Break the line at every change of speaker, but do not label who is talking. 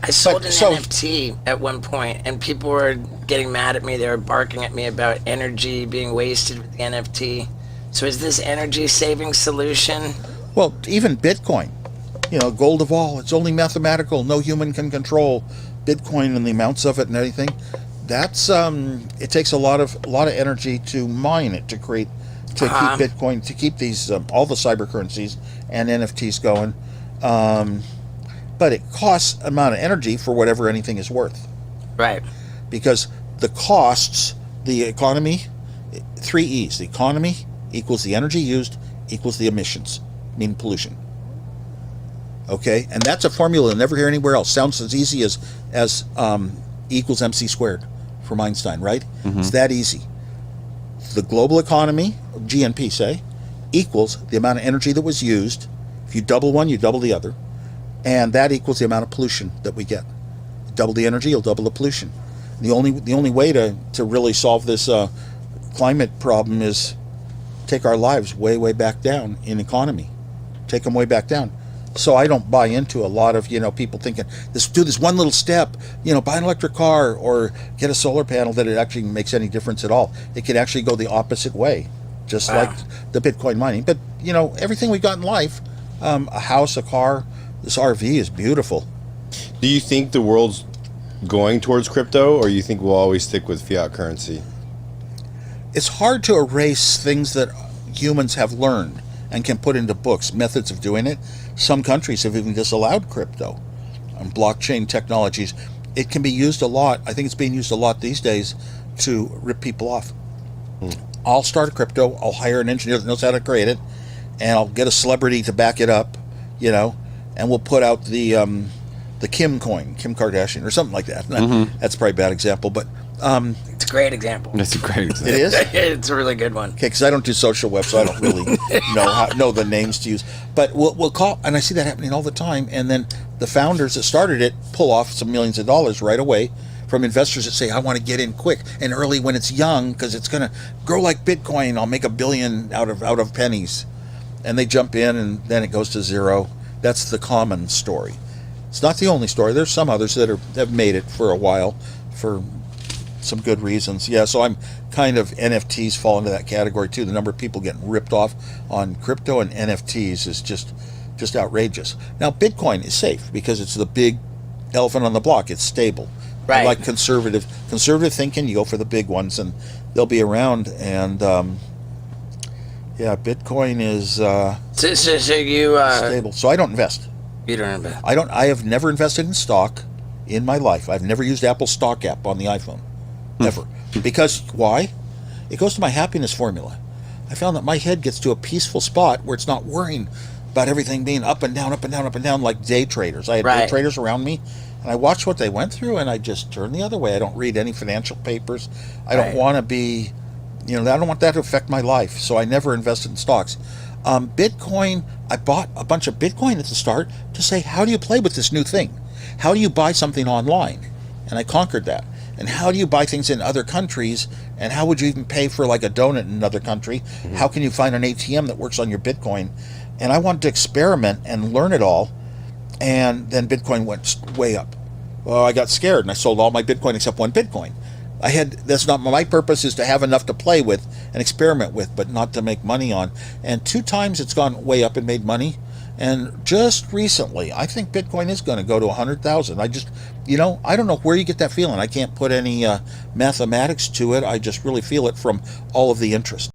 I sold an NFT at one point, and people were getting mad at me. They were barking at me about energy being wasted with the NFT. So is this energy saving solution?
Well, even Bitcoin, gold of all, it's only mathematical. No human can control Bitcoin and the amounts of it and anything. That's it takes a lot of energy to mine it, to keep Bitcoin, to keep these all the cyber currencies and NFTs going. But it costs an amount of energy for whatever anything is worth.
Right.
Because the costs, the economy, 3 E's. The economy equals the energy used equals the emissions, meaning pollution. Okay? And that's a formula you'll never hear anywhere else. Sounds as easy as E equals MC squared from Einstein, right? Mm-hmm. It's that easy. The global economy, GNP say, equals the amount of energy that was used. If you double one, you double the other. And that equals the amount of pollution that we get. Double the energy, you'll double the pollution. The only way to really solve this climate problem is take our lives way, way back down in economy. Take them way back down. So I don't buy into a lot of, people thinking, do this one little step, buy an electric car or get a solar panel, that it actually makes any difference at all. It could actually go the opposite way, just like the Bitcoin mining. But, everything we got in life, a house, a car, this RV is beautiful.
Do you think the world's going towards crypto, or you think we'll always stick with fiat currency?
It's hard to erase things that humans have learned and can put into books, methods of doing it. Some countries have even disallowed crypto and blockchain technologies. It can be used a lot. I think it's being used a lot these days to rip people off. I'll start a crypto. I'll hire an engineer that knows how to create it, and I'll get a celebrity to back it up, and we'll put out the Kim coin, Kim Kardashian, or something like that. Mm-hmm. That's probably a bad example, but
it's a great example.
That's a great example.
It is?
It's a really good one.
Okay, because I don't do social web, so I don't really know the names to use. But we'll call, and I see that happening all the time, and then the founders that started it pull off some millions of dollars right away from investors that say, I want to get in quick and early when it's young, because it's going to grow like Bitcoin. I'll make $1 billion out of pennies. And they jump in, and then it goes to zero. That's the common story. It's not the only story. There's some others that have made it for a while for some good reasons. Yeah, so I'm kind of, NFTs fall into that category too. The number of people getting ripped off on crypto and NFTs is just outrageous. Now, Bitcoin is safe because it's the big elephant on the block. It's stable.
Right.
I like conservative thinking. You go for the big ones, and they'll be around. And Bitcoin is
so you
stable. So I don't invest.
You don't invest.
I have never invested in stock in my life. I've never used Apple's stock app on the iPhone. Never. Because why? It goes to my happiness formula. I found that my head gets to a peaceful spot where it's not worrying about everything being up and down, up and down, up and down like day traders. I had day traders around me, and I watched what they went through, and I just turn the other way. I don't read any financial papers. I don't want to be, I don't want that to affect my life, so I never invested in stocks. Bitcoin, I bought a bunch of Bitcoin at the start to say, how do you play with this new thing? How do you buy something online? And I conquered that. And how do you buy things in other countries? And how would you even pay for like a donut in another country? Mm-hmm. How can you find an ATM that works on your Bitcoin? And I wanted to experiment and learn it all. And then Bitcoin went way up. Well, I got scared and I sold all my Bitcoin except one Bitcoin. That's not my purpose, is to have enough to play with and experiment with, but not to make money on. And 2 times it's gone way up and made money. And just recently, I think Bitcoin is going to go to 100,000. I just, I don't know where you get that feeling. I can't put any mathematics to it. I just really feel it from all of the interest.